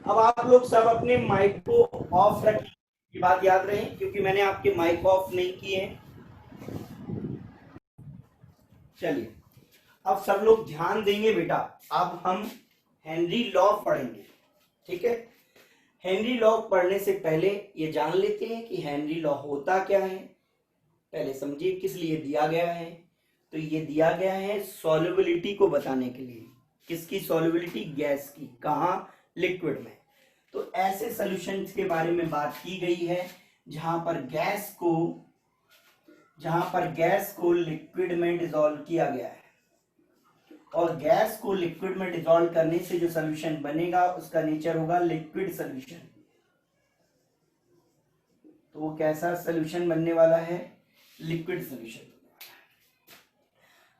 अब आप लोग सब अपने माइक को ऑफ रखें, ये बात याद रहे, क्योंकि मैंने आपके माइक ऑफ नहीं किए। चलिए, अब सब लोग ध्यान देंगे बेटा। अब हम हेनरी लॉ पढ़ेंगे, ठीक है। हेनरी लॉ पढ़ने से पहले ये जान लेते हैं कि हेनरी लॉ होता क्या है। पहले समझिए किस लिए दिया गया है। तो ये दिया गया है सॉल्युबिलिटी को बताने के लिए। किसकी सॉल्युबिलिटी? गैस की। कहाँ? लिक्विड में। तो ऐसे सॉल्यूशंस के बारे में बात की गई है जहां पर गैस को लिक्विड में डिसॉल्व किया गया है, और गैस को लिक्विड में डिसॉल्व करने से जो सॉल्यूशन बनेगा उसका नेचर होगा लिक्विड सॉल्यूशन। तो वो कैसा सॉल्यूशन बनने वाला है? Liquid solution.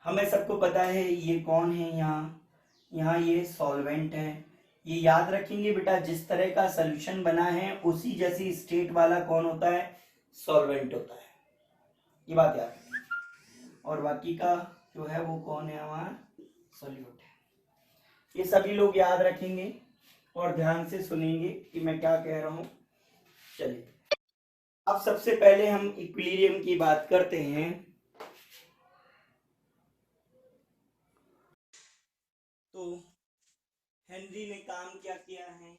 हमें सबको पता है ये कौन है, यहाँ ये सॉल्वेंट है। ये याद रखेंगे बेटा, जिस तरह का सॉल्यूशन बना है उसी जैसी स्टेट वाला कौन होता है? सॉल्वेंट होता है। ये बात याद रखेंगे। और बाकी का जो है वो कौन है? हमारा सॉल्यूट है। ये सभी लोग याद रखेंगे और ध्यान से सुनेंगे कि मैं क्या कह रहा हूं। चलिए, अब सबसे पहले हम इक्विलिब्रियम की बात करते हैं। तो हेनरी ने काम क्या किया है?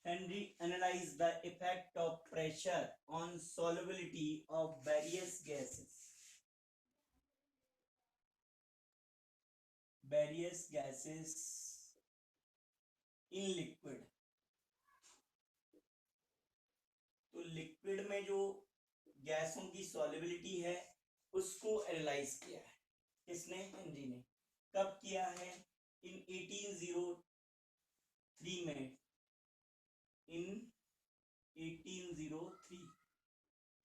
Henry analyse the effect of pressure on solubility of various gases in liquid. तो लिक्विड में जो गैसों की सॉल्युबिलिटी है उसको एनालाइज किया है। किसने? हेनरी ने। कब किया है? इन 1803 में। इन 1803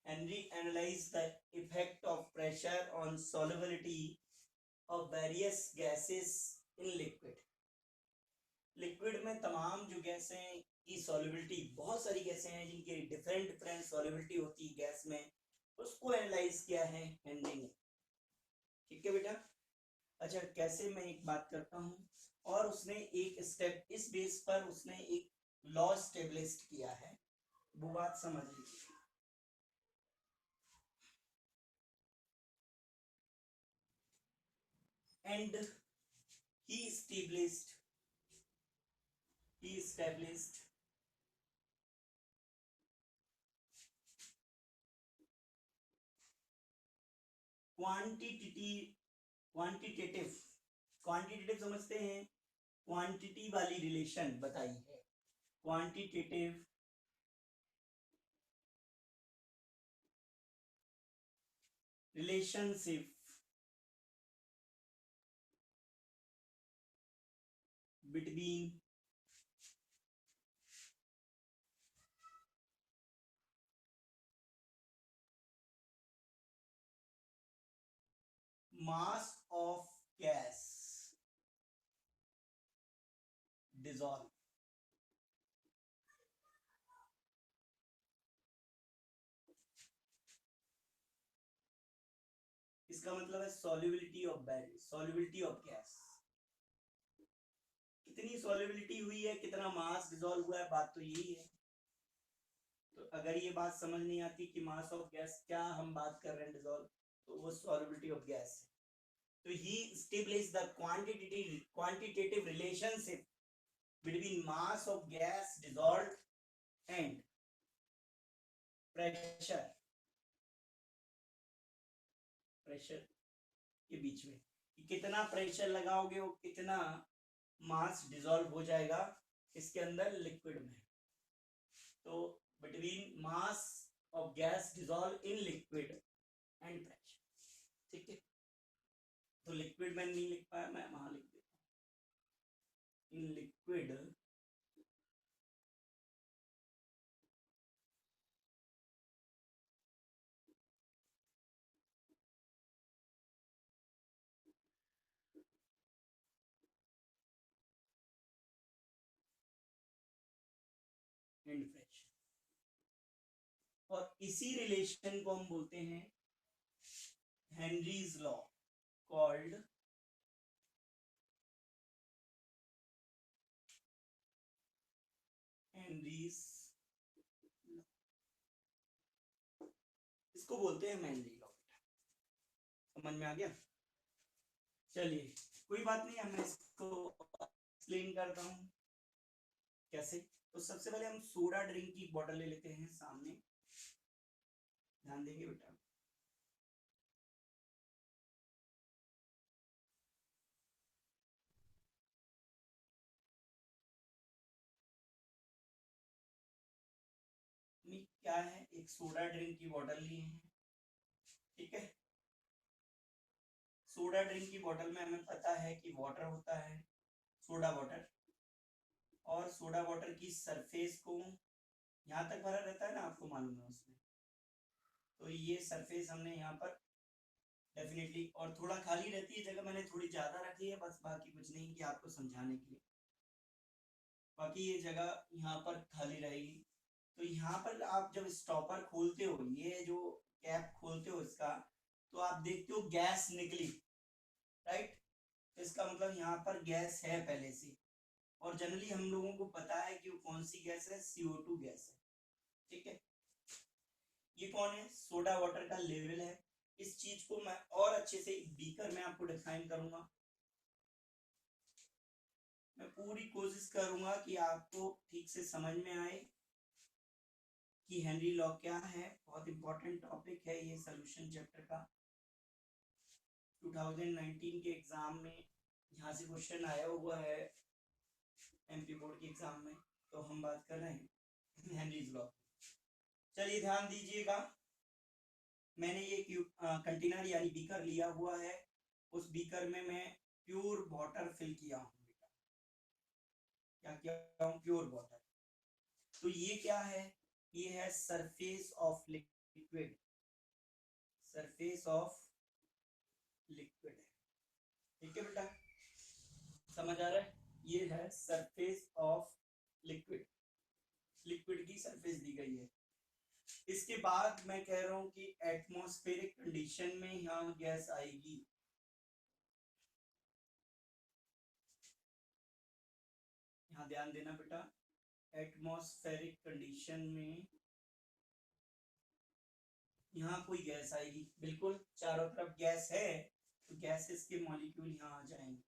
Henry analyzed the effect of pressure on solubility of various gases in liquid. Liquid में तमाम जो गैसें की सॉल्युबिलिटी, बहुत सारी गैसें हैं जिनकी डिफरेंट डिफरेंट सॉल्युबिलिटी होती है गैस में, उसको एनालाइज किया है हेनरी ने। ठीक है बेटा। अच्छा, कैसे? मैं एक बात करता हूँ। और उसने एक स्टेप, इस बेस पर उसने एक लॉ स्टेब्लिश किया है, वो बात समझ लीजिए। And he established quantitative quantitative समझते हैं? क्वांटिटी वाली रिलेशन बताई है। Quantitative relationship between mass of gas dissolve। इसका मतलब है सॉल्युबिलिटी ऑफ गैस। कितनी सॉल्युबिलिटी हुई है, कितना मास डिसॉल्व हुआ है, बात तो यही है। तो अगर ये बात समझ नहीं आती कि मास ऑफ गैस क्या हम बात कर रहे हैं डिसॉल्व, तो वो सॉल्युबिलिटी ऑफ गैस है। तो he established the quantitative relationship between mass of gas dissolved and pressure के बीच में, कि कितना प्रेशर लगाओगे वो कितना मास डिसॉल्व हो जाएगा इसके अंदर, लिक्विड में। तो between mass of gas dissolve in liquid and pressure. ठीक है। तो लिक्विड में नहीं लिख पाया, मैं वहां लिख देता हूं, इन लिक्विड एंड प्रेशर। और इसी रिलेशन को हम बोलते हैं हेनरीज लॉ, कॉल्ड हेनरीज, इसको बोलते हैं हेनरी लॉ। समझ में आ गया? चलिए कोई बात नहीं, मैं इसको एक्सप्लेन करता हूँ कैसे। तो सबसे पहले हम सोडा ड्रिंक की बोतल ले लेते हैं सामने, ध्यान देंगे बेटा। क्या है, एक सोडा ड्रिंक की बोतल लिए हैं, ठीक है। सोडा ड्रिंक की बोतल में हमें पता है कि वाटर होता है, सोडा वाटर, और सोडा वाटर की सरफेस को यहाँ तक भरा रहता है ना, आपको मालूम है उसमें। तो ये सरफेस हमने यहाँ पर डेफिनेटली, और थोड़ा खाली रहती है जगह, मैंने थोड़ी ज्यादा रखी है बस, बाकी कुछ नहीं कि आपको समझाने के लिए, बाकी ये जगह यहाँ पर खाली रहेगी। तो यहाँ पर आप जब स्टॉपर खोलते हो, ये जो कैप खोलते हो इसका, तो आप देखते हो गैस निकली, राइट। तो इसका मतलब यहाँ पर गैस है पहले से, और जनरली हम लोगों को पता है कि वो कौन सी गैस है, CO2 गैस है, ठीक है। ये कौन है, सोडा वाटर का लेवल है। इस चीज को मैं और अच्छे से बीकर में आपको डिफाइन करूंगा, मैं पूरी कोशिश करूंगा कि आपको ठीक से समझ में आए कि हेनरी लॉ क्या है। बहुत इंपॉर्टेंट टॉपिक है ये सॉल्यूशन चैप्टर का। 2019 के एग्जाम में यहाँ से क्वेश्चन आया हुआ है, MP बोर्ड के एग्जाम में, तो हम बात कर रहे हैं हेनरीज लॉ। चलिए ध्यान दीजिएगा, मैंने ये कंटेनर यानी बीकर लिया हुआ है, उस बीकर में मैं प्योर वाटर फिल किया हूँ, क्या किया हूँ, प्योर वाटर। तो ये क्या है, ये है surface of liquid, surface of liquid है, ठीक है बेटा, समझ आ रहा है। ये है सरफेस ऑफ लिक्विड, लिक्विड की सरफेस दी गई है। इसके बाद मैं कह रहा हूं कि एटमॉस्फेरिक कंडीशन में यहाँ गैस आएगी, यहाँ ध्यान देना बेटा, एटमॉस्फेरिक कंडीशन में यहाँ कोई गैस आएगी, बिल्कुल चारों तरफ गैस है, तो गैसेस के मॉलिक्यूल यहाँ आ जाएंगे,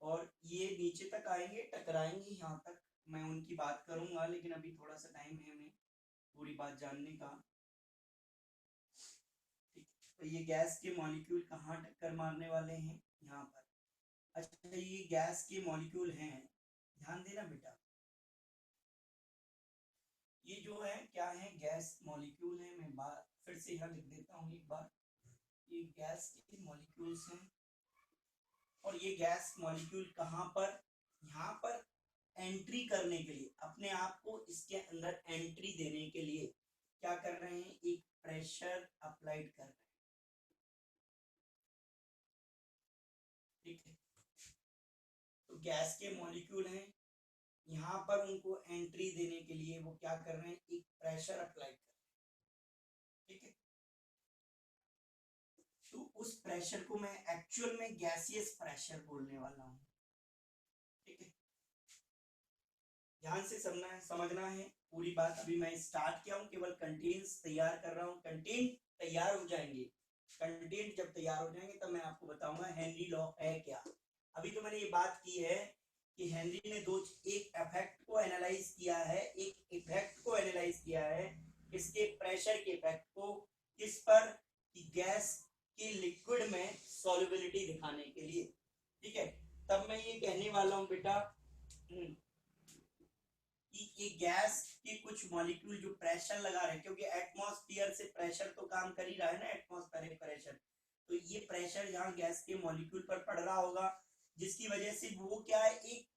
और ये नीचे तक आएंगे, टकराएंगे यहाँ तक, मैं उनकी बात करूंगा, लेकिन अभी थोड़ा सा टाइम है हमें पूरी बात जानने का, ठीक। तो ये गैस के मॉलिक्यूल कहाँ टक्कर मारने वाले हैं, यहाँ पर। अच्छा, ये गैस के मॉलिक्यूल हैं, ध्यान देना बेटा, ये जो है क्या है, गैस मॉलिक्यूल है। मैं बात फिर से यहाँ लिख देता हूँ एक बार, ये गैस के मॉलिक्यूल्स हैं, और ये गैस मॉलिक्यूल कहाँ पर, यहाँ पर एंट्री करने के लिए, अपने आप को इसके अंदर एंट्री देने के लिए क्या कर रहे हैं, एक प्रेशर अप्लाइड कर रहे हैं, ठीक है। तो गैस के मॉलिक्यूल हैं, यहाँ पर उनको एंट्री देने के लिए वो क्या कर रहे हैं, एक प्रेशर अप्लाई कर रहे हैं, ठीक है। तो उस प्रेशर को मैं एक्चुअल में गैसियस प्रेशर बोलने वाला हूँ, ठीक है। ध्यान से समझना है पूरी बात। अभी मैं स्टार्ट किया हूँ, केवल कंटेंट्स तैयार कर रहा हूँ, कंटेंट तैयार हो जाएंगे, कंटेंट जब तैयार हो जाएंगे तब मैं आपको बताऊंगा हेनरी लॉ है क्या। अभी तो मैंने ये बात की है कि हेनरी ने एक इफेक्ट को एनालाइज किया है, एक इफेक्ट को एनालाइज किया है, इसके प्रेशर के इफेक्ट को, किस पर, कि गैस की लिक्विड में सॉल्युबिलिटी दिखाने के लिए, ठीक है। तब मैं ये कहने वाला हूँ बेटा कि ये गैस के कुछ मॉलिक्यूल जो प्रेशर लगा रहे हैं, क्योंकि एटमॉस्फेयर से प्रेशर तो काम कर ही रहा है ना, एटमॉस्फेरिक प्रेशर, तो ये प्रेशर यहाँ गैस के मॉलिक्यूल पर पड़ रहा होगा, जिसकी वजह से वो क्या है, एक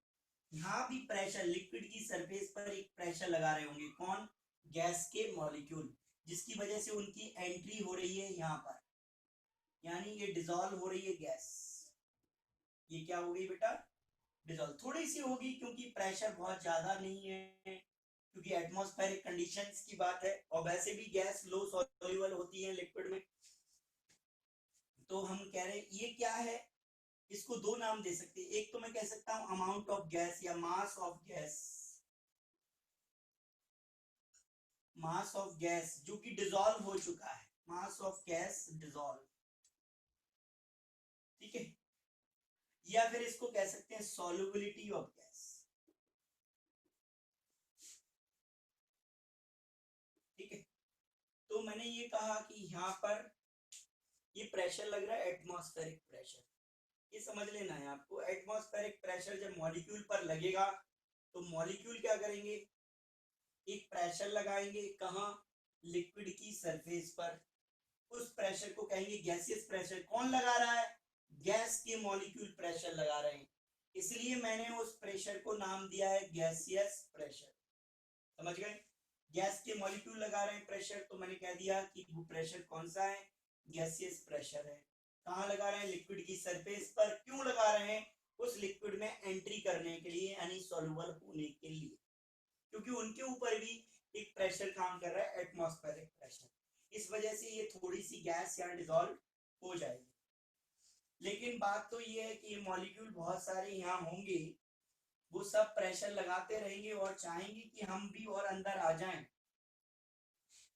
यहाँ भी प्रेशर, लिक्विड की सरफेस पर एक प्रेशर लगा रहे होंगे, कौन, गैस के मॉलिक्यूल, जिसकी वजह से उनकी एंट्री हो रही है यहाँ पर, यानी ये डिसॉल्व हो रही है गैस, ये क्या हो गई बेटा, डिसॉल्व थोड़ी सी होगी, क्योंकि प्रेशर बहुत ज्यादा नहीं है, क्योंकि एटमॉस्फेरिक कंडीशंस की बात है, और वैसे भी गैस लो सॉल्युबल होती है लिक्विड में। तो हम कह रहे हैं ये क्या है, इसको दो नाम दे सकते हैं। एक तो मैं कह सकता हूं अमाउंट ऑफ गैस या मास of gas, mass of gas जो कि डिसॉल्व हो चुका है, मास ऑफ गैस डिसॉल्व, ठीक है। या फिर इसको कह सकते हैं सॉल्युबिलिटी ऑफ गैस, ठीक है। तो मैंने ये कहा कि यहाँ पर ये प्रेशर लग रहा है एटमॉस्फेरिक प्रेशर, ये समझ लेना है आपको। एटमॉस्फेरिक प्रेशर जब मॉलिक्यूल पर लगेगा तो मॉलिक्यूल क्या करेंगे, एक प्रेशर लगाएंगे, कहाँ, लिक्विड की सरफेस पर। उस प्रेशर को कहेंगे गैसियस प्रेशर। कौन लगा रहा है, गैस के मॉलिक्यूल प्रेशर लगा रहे हैं, इसलिए मैंने उस प्रेशर को नाम दिया है गैसियस प्रेशर। समझ गए, गैस के मॉलिक्यूल लगा रहे हैं प्रेशर, तो मैंने कह दिया कि वो प्रेशर कौन सा है, गैसियस प्रेशर है। कहाँ लगा रहे हैं, लिक्विड की सरफेस पर। क्यों लगा रहे हैं, उस लिक्विड में एंट्री करने के लिए, यानी सॉल्युबल होने के लिए, क्योंकि उनके ऊपर भी एक प्रेशर काम कर रहा है, एटमॉस्फेरिक प्रेशर। इस वजह से ये थोड़ी सी गैस यहाँ डिसॉल्व हो जाएगी। लेकिन बात तो ये है कि ये मॉलिक्यूल बहुत सारे यहाँ होंगे, वो सब प्रेशर लगाते रहेंगे और चाहेंगे कि हम भी और अंदर आ जाएं।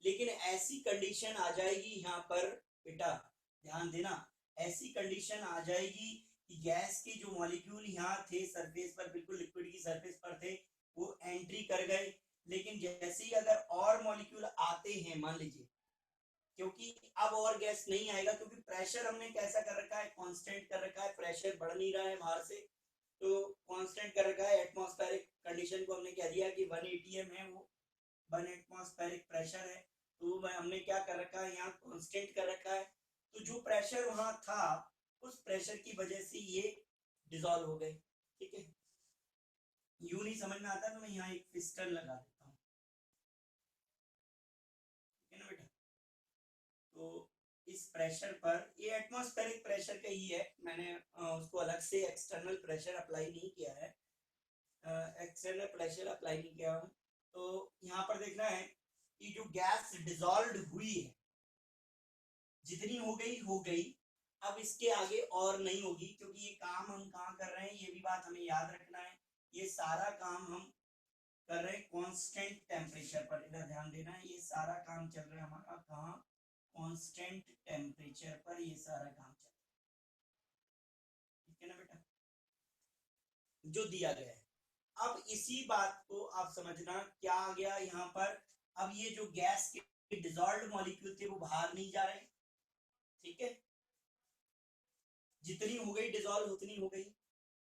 लेकिन ऐसी कंडीशन आ जाएगी यहाँ पर, बेटा ध्यान देना, ऐसी कंडीशन आ जाएगी कि गैस के जो मॉलिक्यूल यहाँ थे सरफेस पर, बिल्कुल लिक्विड की सरफेस पर थे, वो एंट्री कर गए। लेकिन जैसे ही अगर और मॉलिक्यूल आते हैं, मान लीजिए, क्योंकि अब और गैस नहीं आएगा, क्योंकि प्रेशर हमने कैसा कर रखा है, कांस्टेंट कर रखा है, प्रेशर बढ़ नहीं रहा है बाहर से, तो कांस्टेंट कर रखा है। एटमॉस्फेरिक कंडीशन को हमने कह दिया कि 1 atm है, वो 1 एटमॉस्फेरिक प्रेशर है, तो हमने क्या कर रखा है, यहाँ कांस्टेंट कर रखा है। तो जो प्रेशर वहां था, उस प्रेशर की वजह से ये डिसॉल्व हो गए, ठीक है। यूं नहीं समझ में आता तो मैं यहाँ एक पिस्टन लगा देता हूँ, ठीक है ना बेटा। तो इस प्रेशर पर, ये एटमॉस्फेरिक प्रेशर का ही है, मैंने उसको अलग से एक्सटर्नल प्रेशर अप्लाई नहीं किया है, एक्सटर्नल प्रेशर अप्लाई नहीं किया है। तो यहाँ पर देखना है कि जो गैस डिसॉल्व हुई है, जितनी हो गई, अब इसके आगे और नहीं होगी, क्योंकि ये काम हम कहाँ कर रहे हैं, ये भी बात हमें याद रखना है। ये सारा काम हम कर रहे हैं कांस्टेंट टेम्परेचर पर, इधर ध्यान देना है। ये सारा काम चल रहा है हमारा कहाँ, कांस्टेंट टेम्परेचर पर ये सारा काम चल रहा है, ठीक है ना बेटा, जो दिया गया है। अब इसी बात को आप समझना, क्या आ गया यहाँ पर, अब ये जो गैस के डिसॉल्व्ड मॉलिक्यूल थे वो बाहर नहीं जा रहे, ठीक है, जितनी हो गई डिसॉल्व उतनी हो गई,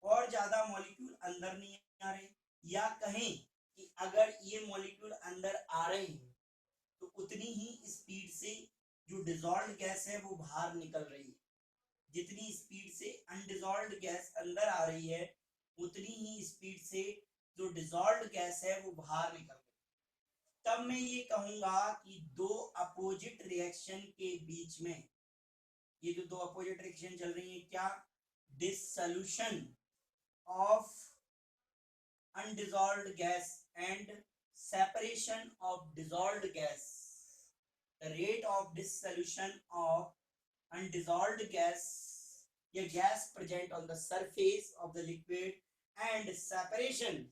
और ज्यादा मॉलिक्यूल अंदर नहीं आ रहे। या कहें कि अगर ये मॉलिक्यूल अंदर आ रहे हैं तो उतनी ही स्पीड से जो डिसॉल्व्ड गैस है वो बाहर निकल रही है। जितनी स्पीड से अनडिसॉल्व्ड गैस अंदर आ रही है, उतनी ही स्पीड से जो डिसॉल्व्ड गैस है वो बाहर निकल रही है। तब मैं ये कहूंगा कि दो अपोजिट रिएक्शन के बीच में, ये जो दो अपोजिट रिएक्शन चल रही है, क्या, dissolution of undissolved gas and separation of dissolved gas. The rate of dissolution of undissolved gas, a gas present on the surface of the liquid, and separation,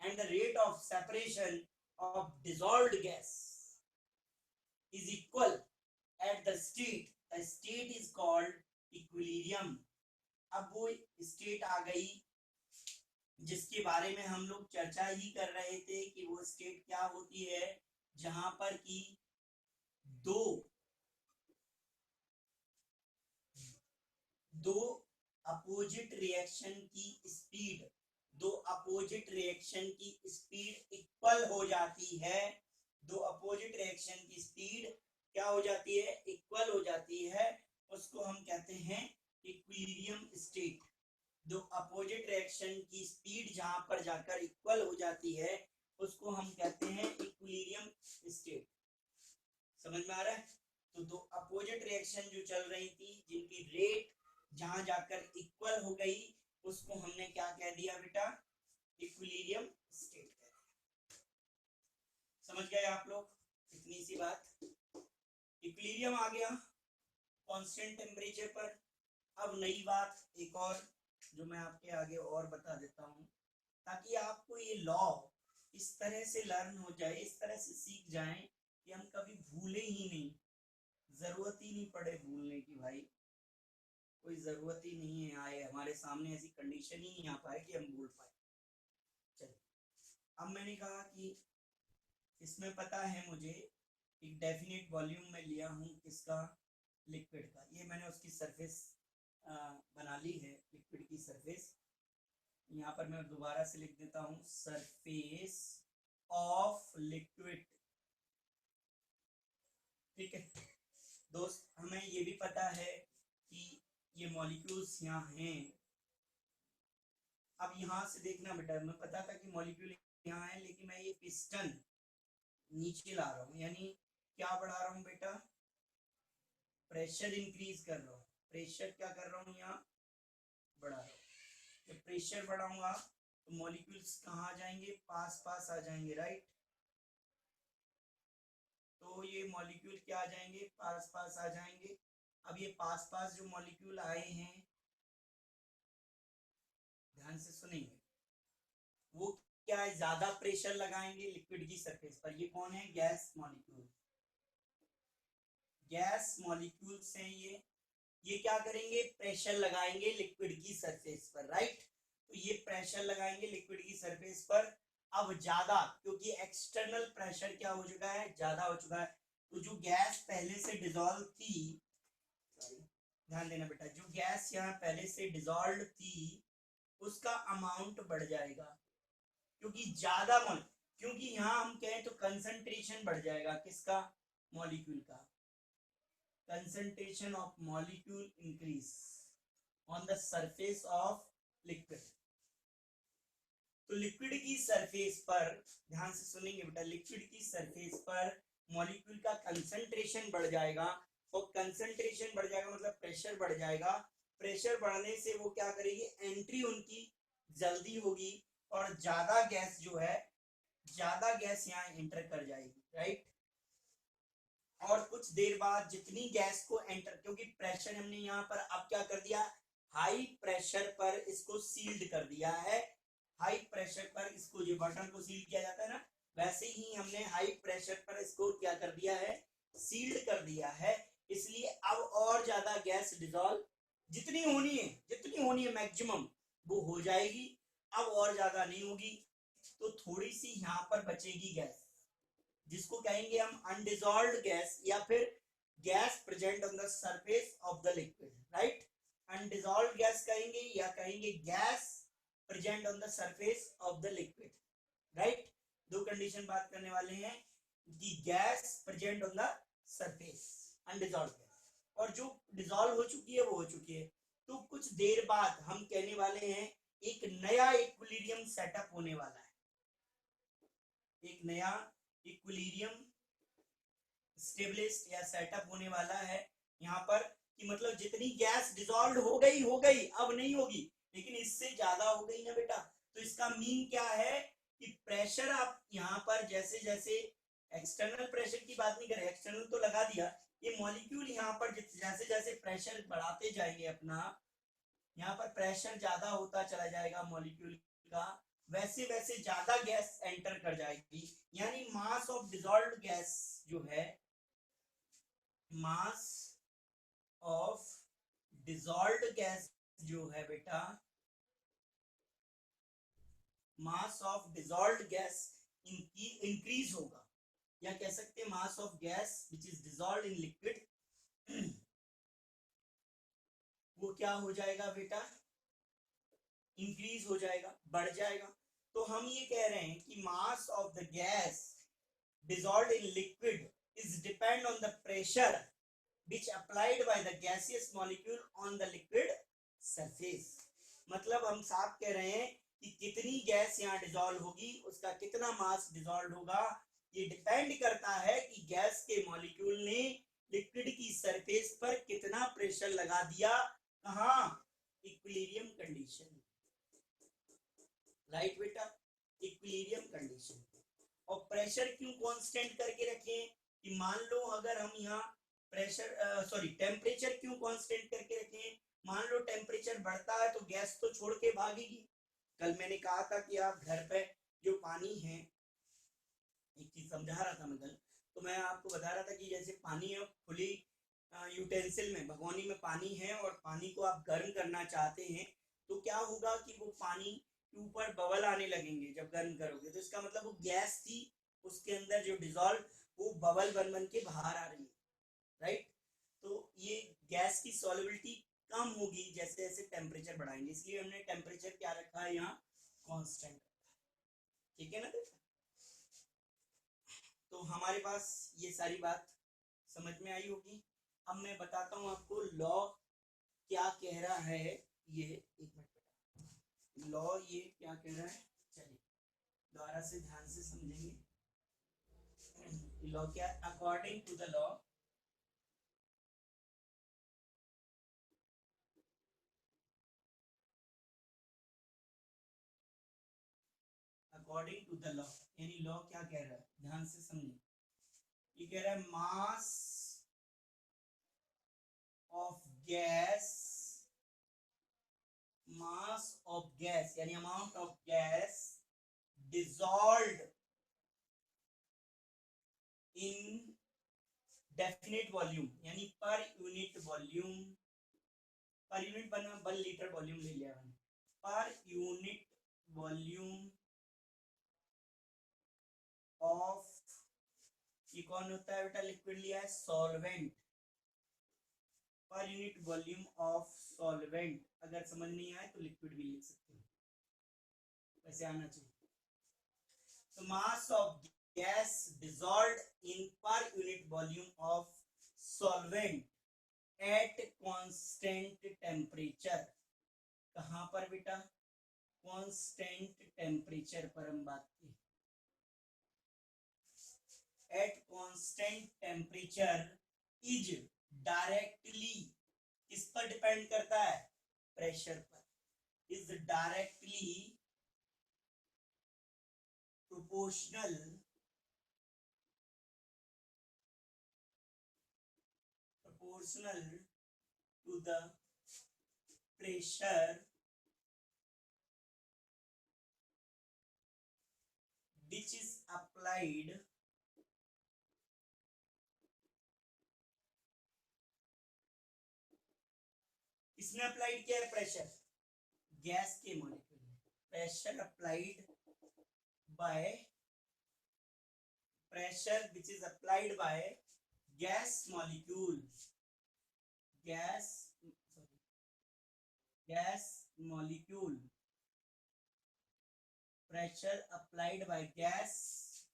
and the rate of separation of dissolved gas is equal at the state. The state is called equilibrium. अब वो state आ गई जिसके बारे में हम लोग चर्चा ही कर रहे थे कि वो स्टेट क्या होती है, जहां पर कि दो अपोजिट रिएक्शन की स्पीड, दो अपोजिट रिएक्शन की स्पीड इक्वल हो जाती है। दो अपोजिट रिएक्शन की स्पीड क्या हो जाती है, इक्वल हो जाती है, उसको हम कहते हैं इक्विलिब्रियम स्टेट। जो अपोजिट रिएक्शन की स्पीड जहां पर जाकर इक्वल हो जाती है, उसको हम कहते हैं इक्विलिब्रियम स्टेट। समझ में आ रहा है। तो दो अपोजिट रिएक्शन जो चल रही थी, जिनकी रेट जहां जाकर इक्वल हो गई, उसको हमने क्या कह दिया बेटा, इक्विलिब्रियम स्टेट कह दिया। समझ गए आप लोग, इतनी सी बात। इक्विलिब्रियम आ गया कांस्टेंट टेम्परेचर पर। अब नई बात एक और, जो मैं आपके आगे और बता देता हूँ, ताकि आपको ये लॉ इस तरह से लर्न हो जाए, इस तरह से सीख जाएं कि हम कभी भूले ही नहीं, जरूरत ही नहीं पड़े भूलने की। भाई कोई जरूरत ही नहीं है आए हमारे सामने, ऐसी कंडीशन ही नहीं आ पाए कि हम भूल पाए। चलिए, अब मैंने कहा कि इसमें पता है मुझे एक डेफिनेट वॉल्यूम में लिया हूँ किसका, लिक्विड का। ये मैंने उसकी सरफेस बना ली है, लिक्विड की सरफेस। यहाँ पर मैं दोबारा से लिख देता हूँ, सरफेस ऑफ लिक्विड। ठीक है दोस्त, हमें ये भी पता है कि ये मॉलिक्यूल्स यहाँ हैं। अब यहाँ से देखना बेटा, मैं पता था कि मॉलिक्यूल यहाँ है, लेकिन मैं ये पिस्टन नीचे ला रहा हूँ, यानी क्या बढ़ा रहा हूँ बेटा, प्रेशर इंक्रीज कर रहा हूँ। प्रेशर क्या कर रहा हूँ, यहाँ बढ़ा रहा हूँ। जब प्रेशर बढ़ाऊंगा तो मॉलिक्यूल्स कहाँ आ जाएंगे, पास पास आ जाएंगे, राइट। तो ये मॉलिक्यूल क्या आ जाएंगे, पास पास आ जाएंगे। अब ये पास पास जो मॉलिक्यूल आए हैं, ध्यान से सुनेंगे, वो क्या है, ज्यादा प्रेशर लगाएंगे लिक्विड की सरफेस पर। ये कौन है, गैस मॉलिक्यूल। गैस मॉलिक्यूल्स हैं ये क्या करेंगे, प्रेशर लगाएंगे लिक्विड की सरफेस पर, राइट। तो ये प्रेशर लगाएंगे लिक्विड की सरफेस पर। अब ज्यादा, क्योंकि एक्सटर्नल प्रेशर क्या हो चुका है, ज्यादा हो चुका है। तो जो गैस पहले से डिसॉल्व थी, ध्यान देना बेटा, जो गैस यहाँ पहले से डिसॉल्व थी उसका अमाउंट बढ़ जाएगा, क्योंकि ज्यादा क्योंकि यहाँ हम कहें तो कंसंट्रेशन बढ़ जाएगा, किसका, मॉलिक्यूल का। concentration of molecule increase on the surface of liquid। तो लिक्विड की सरफेस पर, ध्यान से सुनेंगे बेटा, लिक्विड की सरफेस पर मॉलिक्यूल का कंसंट्रेशन बढ़ जाएगा, और कंसंट्रेशन बढ़ जाएगा मतलब प्रेशर बढ़ जाएगा। प्रेशर बढ़ने से वो क्या करेगी, एंट्री उनकी जल्दी होगी, और ज्यादा गैस जो है, ज्यादा गैस यहाँ एंटर कर जाएगी, राइट। और कुछ देर बाद जितनी गैस को एंटर, क्योंकि प्रेशर हमने यहाँ पर अब क्या कर दिया, हाई प्रेशर पर इसको सील्ड कर दिया है। हाई प्रेशर पर इसको, जो बटन को सील किया जाता है ना, वैसे ही हमने हाई प्रेशर पर इसको क्या कर दिया है, सील्ड कर दिया है। इसलिए अब और ज्यादा गैस डिसॉल्व जितनी होनी है मैक्सिमम, वो हो जाएगी। अब और ज्यादा नहीं होगी, तो थोड़ी सी यहाँ पर बचेगी गैस, जिसको कहेंगे हम अनडिसॉल्व्ड गैस, या फिर gas present on the surface of the liquid, right. Undissolved gas कहेंगे, या कहेंगे gas present on the surface of the liquid, right. दो कंडीशन बात करने वाले हैं, कि gas present on the surface, undissolved gas, और जो डिसॉल्व हो चुकी है वो हो चुकी है। तो कुछ देर बाद हम कहने वाले हैं एक नया इक्विलिब्रियम सेटअप होने वाला है, एक नया इक्विलिब्रियम स्टेबलिस्ट या सेटअप होने वाला है यहाँ पर, कि मतलब जितनी गैस डिसॉल्व हो गई, अब नहीं होगी, लेकिन इससे ज्यादा हो गई ना बेटा। तो इसका मीन क्या है, कि प्रेशर आप यहाँ पर जैसे जैसे, एक्सटर्नल प्रेशर की बात नहीं करें, एक्सटर्नल तो लगा दिया, ये मॉलिक्यूल यहाँ पर जैसे जैसे प्रेशर बढ़ाते जाएंगे अपना, यहाँ पर प्रेशर ज्यादा होता चला जाएगा मॉलिक्यूल का, वैसे वैसे ज्यादा गैस एंटर कर जाएगी। यानी मास ऑफ डिसॉल्व्ड गैस जो है, मास ऑफ डिसॉल्व्ड गैस जो है बेटा, mass of dissolved gas increase होगा, या कह सकते हैं मास of gas which is dissolved in liquid, वो क्या हो जाएगा बेटा, इंक्रीज हो जाएगा, बढ़ जाएगा। तो हम ये कह रहे हैं कि mass of the gas dissolved in liquid is depend on the pressure which applied by the gaseous molecule on the liquid surface। मतलब हम साफ कह रहे हैं कि कितनी गैस यहाँ डिसॉल्व होगी, उसका कितना मास डिसॉल्व होगा, ये डिपेंड करता है कि गैस के मॉलिक्यूल ने लिक्विड की सरफेस पर कितना प्रेशर लगा दिया, कहाँ, इक्विलिब्रियम कंडीशन, राइट बेटा, इक्विलिब्रियम कंडीशन। और प्रेशर क्यों कांस्टेंट करके रखें, कि मान लो अगर हम यहाँ प्रेशर टेम्परेचर क्यों कांस्टेंट करके रखें, मान लो टेम्परेचर बढ़ता है तो गैस तो छोड़ के भागेगी। कल मैंने कहा था कि आप घर पे जो पानी है, एक चीज समझा रहा था मैं कल, तो मैं आपको बता रहा था कि जैसे पानी है खुली यूटेंसिल में, भगोनी में पानी है और पानी को आप गर्म करना चाहते हैं, तो क्या होगा कि वो पानी के ऊपर बबल आने लगेंगे जब गर्म करोगे, तो इसका मतलब वो गैस थी उसके अंदर जो डिजोल्व, वो बबल बन बन के बाहर आ रही है, राइट। तो ये गैस की सॉल्युबिलिटी कम होगी जैसे जैसे टेम्परेचर बढ़ाएंगे, इसलिए हमने टेम्परेचर क्या रखा है यहाँ, कांस्टेंट। ठीक है ना। तो हमारे पास ये सारी बात समझ में आई होगी। अब मैं बताता हूँ आपको लॉ क्या कह रहा है। ये एक मिनट, लॉ ये क्या कह रहा है, चलिए दोबारा से ध्यान से समझेंगे। लॉ क्या, according to the law, according to the law, यानी लॉ क्या कह रहा है, ध्यान से समझिए। ये कह रहा है mass of gas, mass of gas यानी amount of gas dissolved in definite volume, यानी per unit volume, per unit बना वन लीटर वॉल्यूम ले लिया मैंने, पर यूनिट वॉल्यूम ऑफ, ये कौन होता है बेटा, लिक्विड लिया है, सॉल्वेंट, पर यूनिट वॉल्यूम ऑफ सॉल्वेंट, अगर समझ नहीं आए तो लिक्विड भी लिख सकते हैं, वैसे आना चाहिए। तो मास of gas dissolved in per unit volume of solvent at constant temperature, कहां पर बेटा, कांस्टेंट टेम्परेचर पर हम बात की, at constant temperature is directly, किस पर डिपेंड करता है, प्रेशर पर, is directly proportional to the pressure which is applied किसने अप्लाइड किया है प्रेशर, गैस के मॉलिक्यूल में, pressure applied by, pressure which is applied by gas molecule, gas gas molecule, pressure applied by gas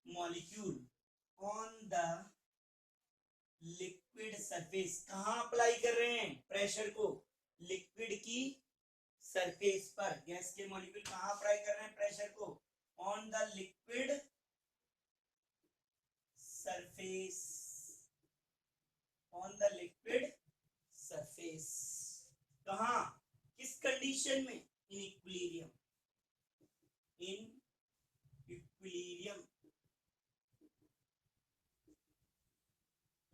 molecule on the liquid surface, कहां apply कर रहे हैं pressure को, लिक्विड की सरफेस पर, गैस के मॉलिक्यूल कहां अप्लाई कर रहे हैं प्रेशर को, on the liquid surface, on the liquid surface, कहां, किस कंडीशन में, इन इक्विलिब्रियम, इन इक्विलिब्रियम,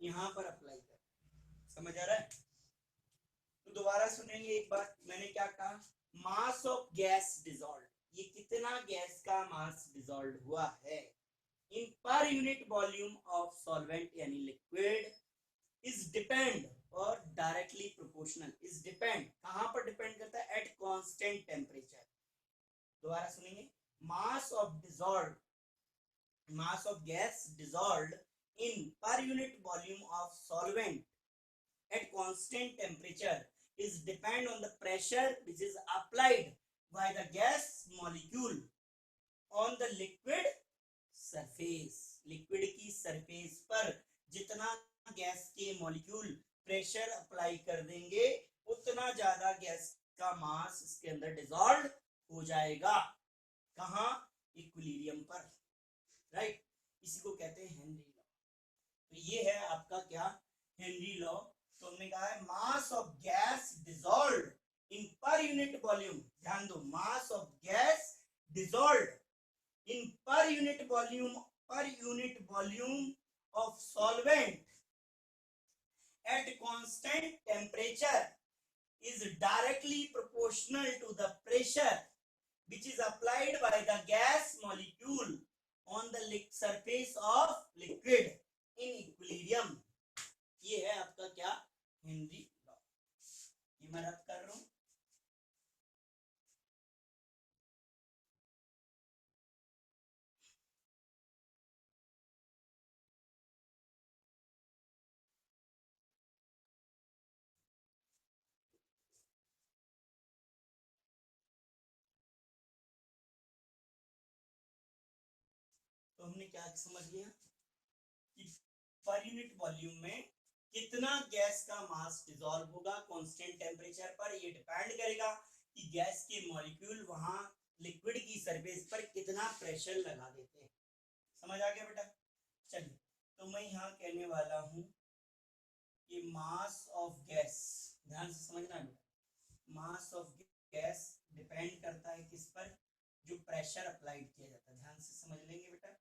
यहां पर अप्लाई कर, समझ आ रहा है। तो दोबारा सुनेंगे एक बार, मैंने क्या कहा, मास ऑफ गैस डिसॉल्व, ये कितना गैस का मास डिसॉल्व हुआ है, in per unit volume of solvent यानी लिक्विड, इज डिपेंड और डायरेक्टली प्रोपोर्शनल, इज डिपेंड, कहां पर डिपेंड करता है, एट कांस्टेंट टेम्परेचर। दोबारा सुनेंगे, mass of dissolve, mass of gas dissolved in per unit volume of solvent at constant temperature is depend on the pressure which is applied by the gas molecule on the liquid surface, liquid की surface पर जितना gas के molecule pressure apply कर देंगे उतना ज्यादा gas का मास इसके अंदर डिसॉल्व हो जाएगा, कहां, इक्विलिब्रियम पर, राइट। इसी को कहते हैं हेनरी लॉ। तो ये है आपका क्या, हेनरी लॉ। तो हमने कहा है mass of gas dissolved in per unit volume, ध्यान दो, मास of gas dissolved in per unit volume of solvent at constant temperature is directly proportional to the pressure which is applied by the gas molecule on the surface of liquid in equilibrium. ये है आपका क्या, Henry law. ये मैं रब कर रहा हूं. तो हमने क्या समझ लिया कि पर यूनिट वॉल्यूम में कितना गैस का मास डिसॉल्व होगा कांस्टेंट टेम्परेचर पर. ये डिपेंड करेगा कि गैस के मॉलिक्यूल वहां लिक्विड की सरफेस पर कितना प्रेशर लगा देते हैं. समझ आ गया बेटा. चलिए, तो मैं यहाँ कहने वाला हूं कि मास ऑफ गैस, ध्यान से समझना बेटा, मास ऑफ गैस डिपेंड करता है किस पर, जो प्रेशर अप्लाइड किया जाता है. ध्यान से समझ लेंगे बेटा,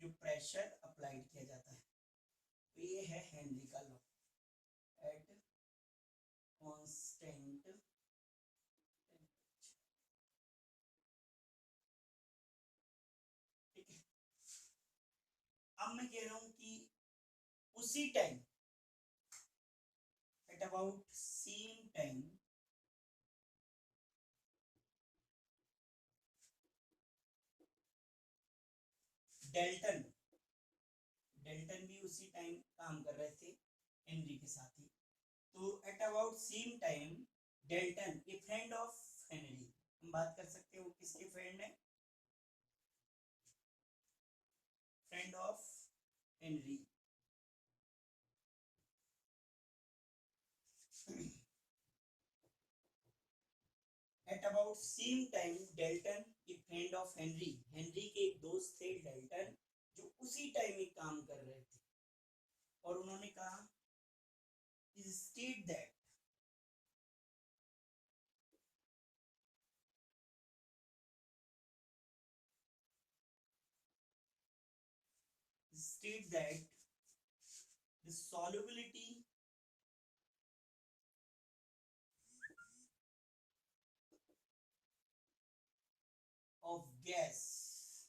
जो प्रेशर अप्लाइड किया जाता है. तो ये है हेनरी का लॉ. एट कांस्टेंट ठीक है. अब मैं कह रहा हूं कि उसी time, at about same time, Dalton भी उसी टाइम काम कर रहे थे हेनरी के साथ ही. तो at about same time Dalton, a friend of Henry, हम बात कर सकते हो किसके फ्रेंड है, friend of Henry. At about same time Dalton, a friend of Henry, Henry के एक दोस्त थे डेल्टन, जो उसी टाइम एक काम कर रहे थे. और उन्होंने कहा state that the solubility of gas,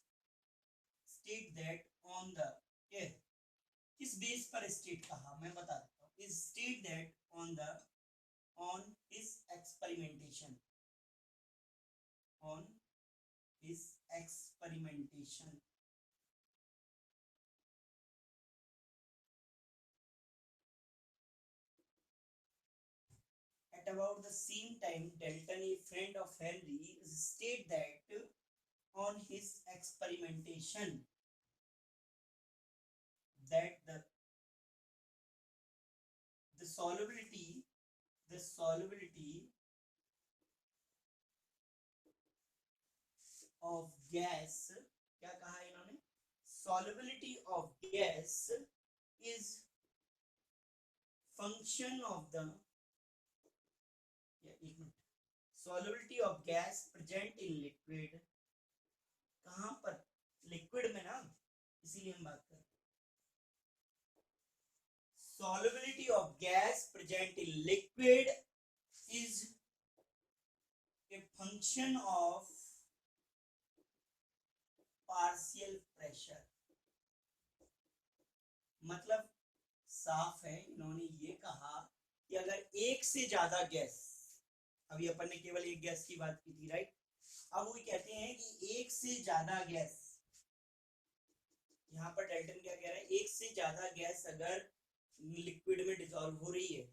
state that on the air, किस बेस पर स्टेट कहा मैं बता देता हूँ. Is state that on his experimentation, on his experimentation at about the same time Dalton, a friend of Henry, state that on his experimentation that the solubility of gas, क्या कहा इन्होंने, solubility of gas is function of the, एक minute, solubility of gas present in liquid, कहां पर, liquid में ना, इसीलिए हम बात कर रहे हैं. Solubility of gas present in liquid is a function of partial pressure. मतलब साफ है, इन्होंने ये कहा कि अगर एक से ज्यादा गैस, अभी अपन ने केवल एक गैस की बात की थी राइट, अब वो कहते हैं कि एक से ज्यादा गैस, यहाँ पर डेल्टन क्या कह रहा है, एक से ज्यादा गैस अगर लिक्विड में डिसॉल्व हो रही है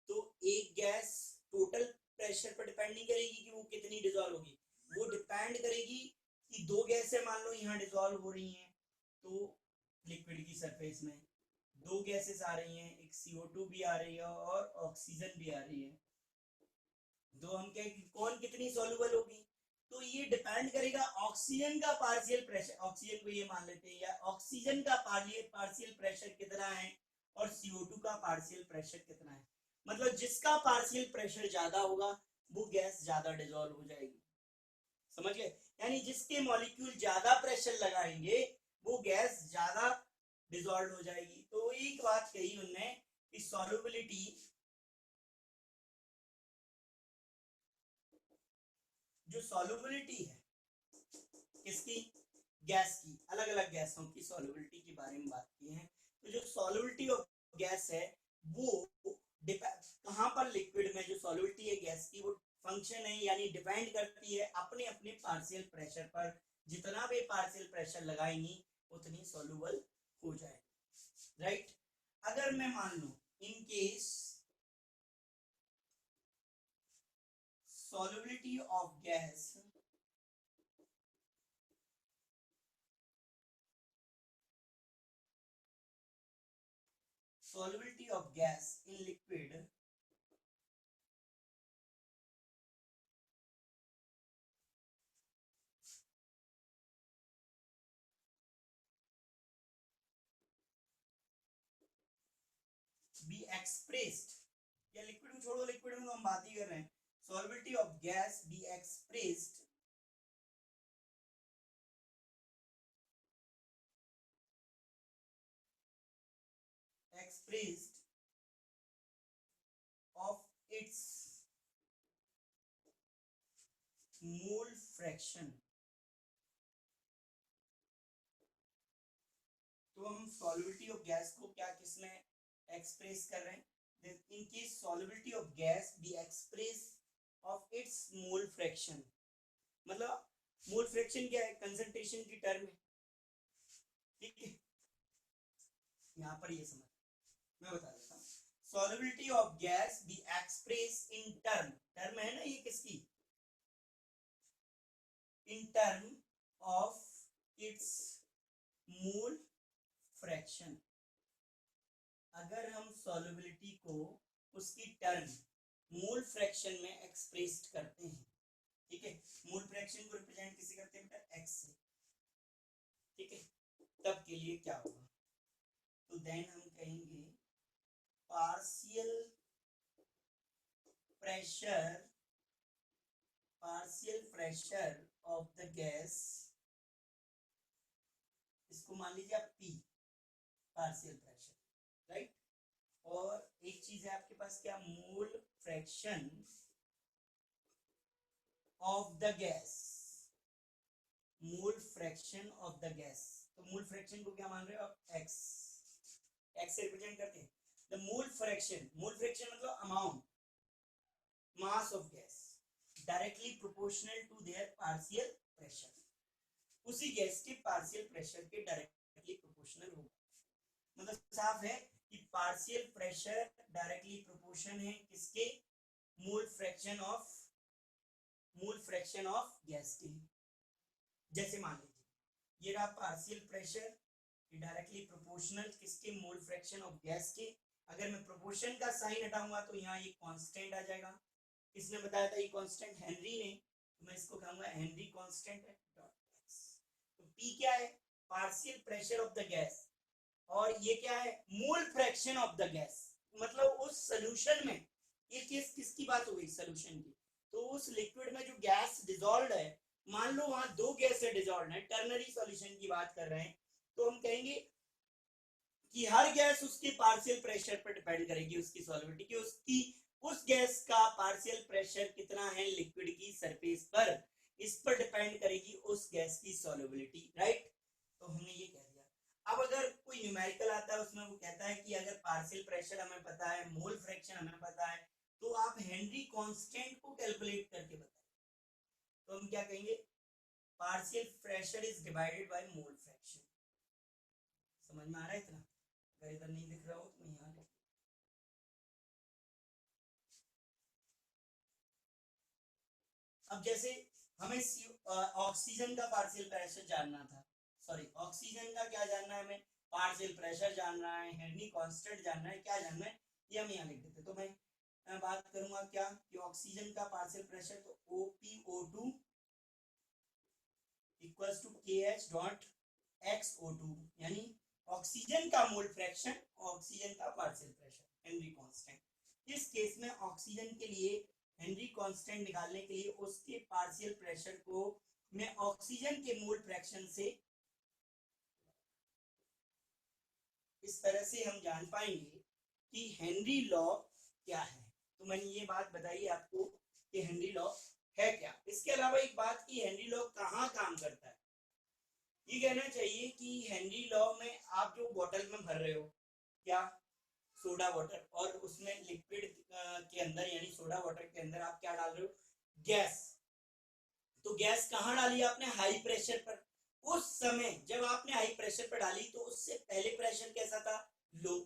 तो एक गैस टोटल प्रेशर पर डिपेंड नहीं करेगी कि वो कितनी डिसॉल्व होगी, वो डिपेंड करेगी कि दो गैसें मान लो यहाँ डिसॉल्व हो रही हैं, तो लिक्विड की सरफेस में दो गैसेस आ रही हैं, एक CO2 भी आ रही है और ऑक्सीजन भी आ रही है, तो हम कहें कि कौन कितनी सॉल्युबल होगी, तो ये डिपेंड करेगा ऑक्सीजन का पार्शियल प्रेशर, ऑक्सीजन को ये मान लेते हैं, या ऑक्सीजन का पार्शियल प्रेशर कितना है और CO2 का पार्शियल प्रेशर कितना है. मतलब जिसका पार्शियल प्रेशर ज्यादा होगा वो गैस ज्यादा डिसॉल्व हो जाएगी. समझ गए, यानी जिसके मॉलिक्यूल ज्यादा प्रेशर लगाएंगे वो गैस ज्यादा डिसॉल्व हो जाएगी. तो एक बात कही उनने कि सॉल्युबिलिटी जो सॉल्युबिलिटी है किसकी, गैस की, अलग अलग गैसों की सॉल्युबिलिटी के बारे में बात की है। तो जो सॉल्युबिलिटी ऑफ गैस है वो कहां पर, लिक्विड में जो सॉल्युबिलिटी है गैस की वो फंक्शन है यानी डिपेंड करती है अपने अपने पार्शियल प्रेशर पर। जितना भी पार्शियल प्रेशर लगाएंगी उतनी सॉल्युबल हो जाएगी, राइट। अगर मैं मान लूं in case solubility of gas in liquid be expressed, या लिक्विड में छोड़ो, लिक्विड में तो हम बात ही कर रहे हैं, solubility of gas be expressed of its mole fraction। तो हम solubility of gas को क्या किसमें एक्सप्रेस कर रहे हैं, in case solubility of gas be expressed of its mole fraction, मतलब मोल फ्रैक्शन क्या है, कंसंट्रेशन की टर्म है, ठीक है। यहां पर ये समझ, मैं बता देता हूं, solubility of gas be expressed in term, term है ना ये किसकी, in term of its mole fraction। अगर हम solubility को उसकी टर्म मोल फ्रैक्शन में एक्सप्रेस करते हैं, ठीक है, मोल फ्रैक्शन को रिप्रेजेंट किसे करते हैं बेटा, एक्स से, ठीक है, तब के लिए क्या होगा, तो देन हम कहेंगे partial pressure of the gas, इसको मान लीजिए आप पी, पार्शियल प्रेशर, राइट। और एक चीज है आपके पास क्या, mole fraction of the gas, mole fraction of the gas, तो मोल फ्रैक्शन को क्या मान रहे हो आप, एक्स, एक्स से रिप्रेजेंट करते हैं। द मोल फ्रैक्शन मतलब amount, mass of gas directly proportional to their partial pressure, उसी गैस के पार्शियल प्रेशर के डायरेक्टली प्रोपोर्शनल होगा। मतलब साफ है कि पार्शियल प्रेशर डायरेक्टली प्रोपोर्शन है किसके, मोल फ्रैक्शन ऑफ गैस के। जैसे मान लीजिए ये रहा पार्शियल प्रेशर, ये डायरेक्टली प्रोपोर्शनल किसके, मोल फ्रैक्शन ऑफ गैस के। अगर मैं प्रोपोर्शन का साइन हटाऊंगा तो यहाँ ये कांस्टेंट आ जाएगा, किसने बताया था ये कांस्टेंट, हेनरी ने, तो मैं इसको कहूंगा हेनरी कांस्टेंट है डॉट एक्स। तो पी क्या है, partial pressure of the gas, और ये क्या है, mole fraction of the gas, मतलब उस सॉल्यूशन में, ये किसकी बात हो गई, सॉल्यूशन की, तो उस लिक्विड में जो गैस डिसॉल्व है, मान लो वहां दो गैस है डिसॉल्व है, टर्नरी सॉल्यूशन की बात कर रहे हैं, तो हम कहेंगे कि हर गैस उसके पार्शियल प्रेशर पर डिपेंड करेगी, उसकी सॉल्युबिलिटी की, उसकी उस गैस का पार्शियल प्रेशर कितना है लिक्विड की सरफेस पर, इस पर डिपेंड करेगी उस गैस की सॉल्युबिलिटी, राइट। तो हमने ये कह दिया। अब अगर कोई न्यूमेरिकल आता है उसमें वो कहता है कि अगर पार्शियल प्रेशर हमें पता है, मोल फ्रैक्शन हमें पता है, तो आप हेनरी कांस्टेंट को कैलकुलेट करके बताइए, तो हम क्या कहेंगे, partial pressure is divided by mole fraction. समझ में आ रहा है इतना, अगर इधर नहीं दिख रहा हो तो यहाँ लिख, अब जैसे हमें ऑक्सीजन का पार्शियल प्रेशर जानना था, सॉरी ऑक्सीजन का क्या जानना है हमें, पार्शियल प्रेशर जानना है, हेनरी कांस्टेंट जानना है, क्या जानना है, ये हम यहाँ लिख देते। तो मैं बात करूंगा क्या कि ऑक्सीजन का पार्शियल प्रेशर, तो OpO2 equals to KH dot XO2, यानी ऑक्सीजन का मोल फ्रैक्शन, ऑक्सीजन का पार्शियल प्रेशर, हेनरी कांस्टेंट। इस केस में ऑक्सीजन के लिए हेनरी कांस्टेंट निकालने के लिए उसके पार्शियल प्रेशर को मैं ऑक्सीजन के मोल फ्रैक्शन से, इस तरह से हम जान पाएंगे कि हेनरी लॉ क्या है। तो मैंने ये बात बताई आपको कि हेनरी लॉ है क्या। इसके अलावा एक बात की हेनरी लॉ कहाँ काम करता है, ये कहना चाहिए कि हेनरी लॉ में आप जो बॉटल में भर रहे हो क्या, सोडा वाटर, और उसमें लिक्विड के अंदर यानी सोडा वाटर के अंदर आप क्या डाल रहे हो, गैस। तो गैस कहाँ डाली आपने, हाई प्रेशर पर। उस समय जब आपने हाई प्रेशर पर डाली तो उससे पहले प्रेशर कैसा था, लो।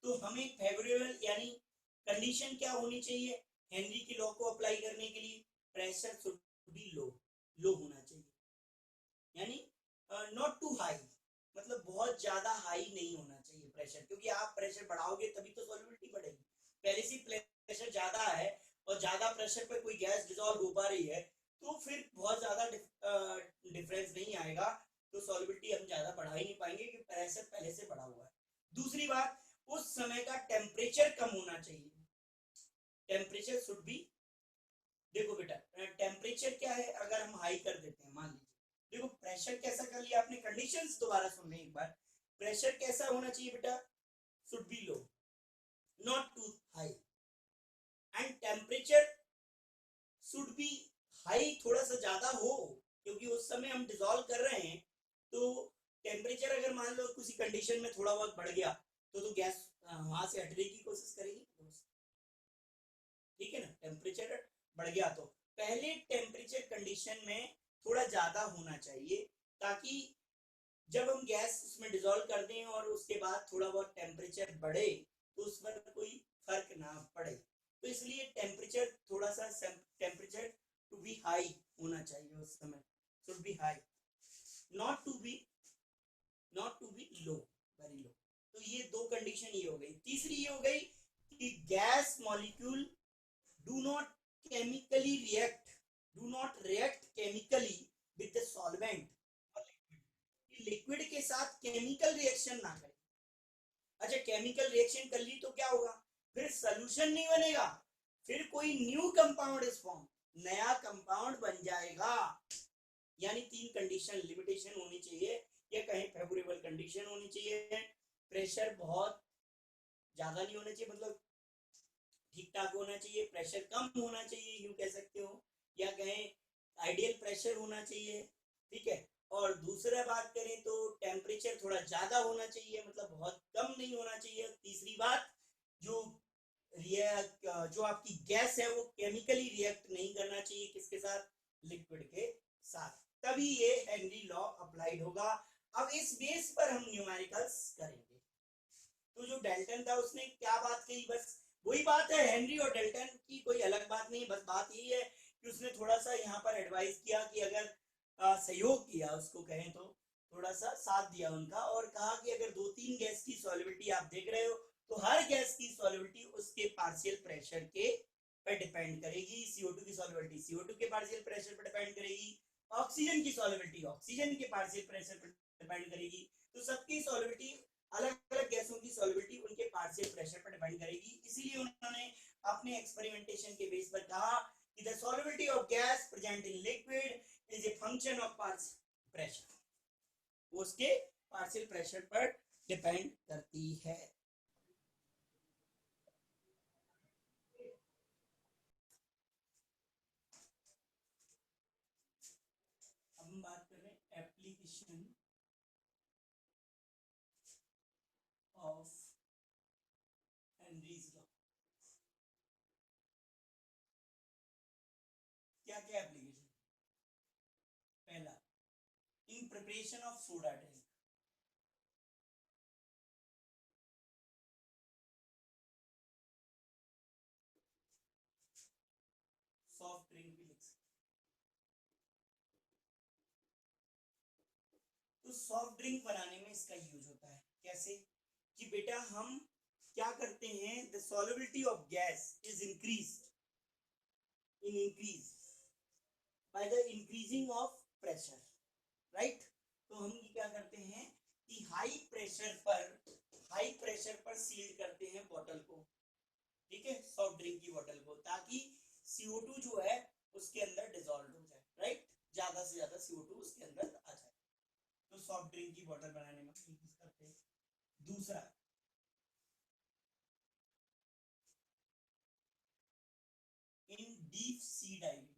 तो हमें फेवरेबल यानी कंडीशन क्या होनी चाहिए हेनरी की लॉ को अप्लाई करने के लिए, प्रेशर शुड बी लो, लो होना चाहिए, यानी नॉट टू हाई, मतलब बहुत ज्यादा हाई नहीं होना चाहिए प्रेशर, क्योंकि आप प्रेशर बढ़ाओगे तभी तो सॉल्युबिलिटी बढ़ेगी। पहले से प्रेशर ज्यादा है और ज्यादा प्रेशर पे कोई गैस डिसॉल्व हो पा रही है तो फिर बहुत ज्यादा डिफरेंस नहीं आएगा, तो सॉल्युबिलिटी हम ज्यादा बढ़ा ही नहीं पाएंगे क्योंकि प्रेशर पहले से बढ़ा हुआ है। दूसरी बात, उस समय का टेम्परेचर कम होना चाहिए, टेम्परेचर शुड बी, देखो बेटा टेम्परेचर क्या है, अगर हम हाई कर देते हैं, मान लीजिए देखो प्रेशर कैसा कर लिया आपने, कंडीशंस दोबारा सुन लें एक बार, प्रेशर कैसा होना चाहिए बेटा, should be low, not too high, and temperature should be high, थोड़ा सा ज्यादा हो, क्योंकि उस समय हम डिसॉल्व कर रहे हैं। तो टेम्परेचर अगर मान लो किसी कंडीशन में थोड़ा बहुत बढ़ गया तो गैस वहां से हटने की कोशिश करेगी, ठीक है ना। टेम्परेचर बढ़ गया तो पहले टेम्परेचर कंडीशन में थोड़ा ज्यादा होना चाहिए, ताकि जब हम गैस उसमें डिसॉल्व कर दें और उसके बाद थोड़ा बहुत टेम्परेचर बढ़े तो उस पर कोई फर्क ना पड़े। तो इसलिए टेम्परेचर थोड़ा सा टेम्परेचर टू बी हाई होना चाहिए उस समय, should be high, not to be low, very low. तो ये दो कंडीशन ये हो गई। तीसरी ये हो गई कि gas molecule do not chemically react, do not react chemically with the solvent or liquid, liquid के साथ केमिकल रिएक्शन ना करे। अच्छा केमिकल रिएक्शन कर ली तो क्या होगा, फिर सोल्यूशन नहीं बनेगा, फिर कोई न्यू कंपाउंड इज फॉर्म, नया कंपाउंड बन जाएगा। यानी तीन कंडीशन लिमिटेशन होनी चाहिए, या कहीं फेवरेबल कंडीशन होनी चाहिए, प्रेशर बहुत ज्यादा नहीं होना चाहिए, मतलब ठीक ठाक होना चाहिए, प्रेशर कम होना चाहिए यूं कह सकते हो, या कहें आइडियल प्रेशर होना चाहिए, ठीक है। और दूसरा बात करें तो टेम्परेचर थोड़ा ज्यादा होना चाहिए, मतलब बहुत कम नहीं होना चाहिए। तीसरी बात, जो जो आपकी गैस है वो केमिकली रिएक्ट नहीं करना चाहिए, किसके साथ, लिक्विड के साथ, तभी ये हेनरी लॉ अप्लाइड होगा। अब इस बेस पर हम न्यूमेरिकल्स करेंगे। तो जो डेल्टन था उसने क्या बात कही, बस वही बात है, हेनरी और डेल्टन की कोई अलग बात नहीं, बस बात यही है कि उसने थोड़ा सा यहाँ पर एडवाइस किया कि अगर सहयोग किया, उसको कहें तो थोड़ा सा साथ दिया उनका, और कहा कि अगर दो तीन गैस की सॉल्युबिलिटी आप देख रहे हो तो हर गैस की सॉल्युबिलिटी उसके पार्शियल प्रेशर के पर डिपेंड करेगी। CO2 की सॉल्युबिलिटी CO2 के पार्शियल प्रेशर पर डिपेंड करेगी, ऑक्सीजन की सॉल्युबिलिटी ऑक्सीजन के पार्शियल प्रेशर पर डिपेंड करेगी। तो सबकी सॉल्युबिलिटी, अलग अलग गैसों की सॉल्युबिलिटी उनके पार्शियल प्रेशर पर डिपेंड करेगी। इसीलिए उन्होंने अपने एक्सपेरिमेंटेशन के बेस पर कहा कि the solubility of gas present in liquid is a function of partial pressure, उसके पार्शियल प्रेशर पर डिपेंड करती है। अब हम बात कर रहे हैं एप्लीकेशन ऑफ हेनरीज लॉ। क्या क्या एप्लीकेशन, पहला in preparation of soda drink, soft drink भी लिख सकते। तो सॉफ्ट ड्रिंक बनाने में इसका यूज होता है, कैसे कि बेटा हम क्या करते हैं, the solubility of gas is increase by the increasing of pressure, right. तो हम क्या करते हैं कि हाई प्रेशर पर सील करते हैं बोतल को, ठीक है, सॉफ्ट ड्रिंक की बोतल को, ताकि CO2 जो है उसके अंदर डिसॉल्व हो जाए, राइट, ज्यादा से ज्यादा CO2 उसके अंदर आ जाए। तो सॉफ्ट ड्रिंक की बोतल बनाने में यूज करते हैं। दूसरा, इन deep sea diving,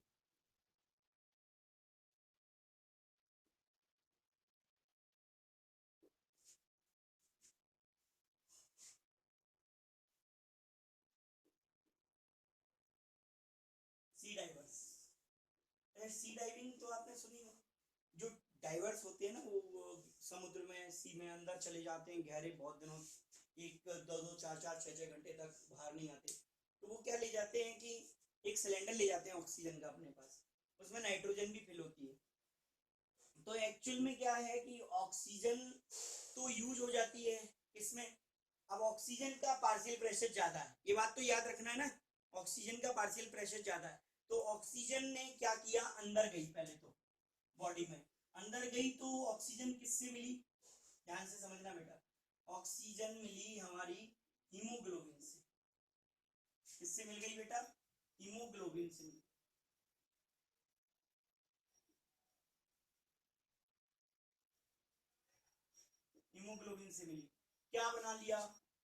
sea diving तो आपने सुनी हो, जो डाइवर्स होते हैं ना वो समुद्र में सी में अंदर चले जाते हैं गहरे बहुत दिनों, एक दो दो चार चार छः छः घंटे तक बाहर नहीं आते। तो वो क्या ले जाते हैं कि एक सिलेंडर ले जाते हैं ऑक्सीजन का अपने पास, उसमें नाइट्रोजन भी फिल होती है। तो एक्चुअल में क्या है कि ऑक्सीजन तो यूज हो जाती है इसमें। अब ऑक्सीजन का पार्शियल प्रेशर ज्यादा है, ये बात तो याद रखना है ना, ऑक्सीजन का पार्शियल प्रेशर ज्यादा है। तो ऑक्सीजन ने क्या किया, अंदर गई पहले तो बॉडी में, अंदर गई तो ऑक्सीजन किससे मिली, ध्यान से समझना बेटा, ऑक्सीजन मिली हमारी हीमोग्लोबिन से। किससे मिल गई बेटा, हीमोग्लोबिन से मिली। हीमोग्लोबिन से मिली, क्या बना लिया,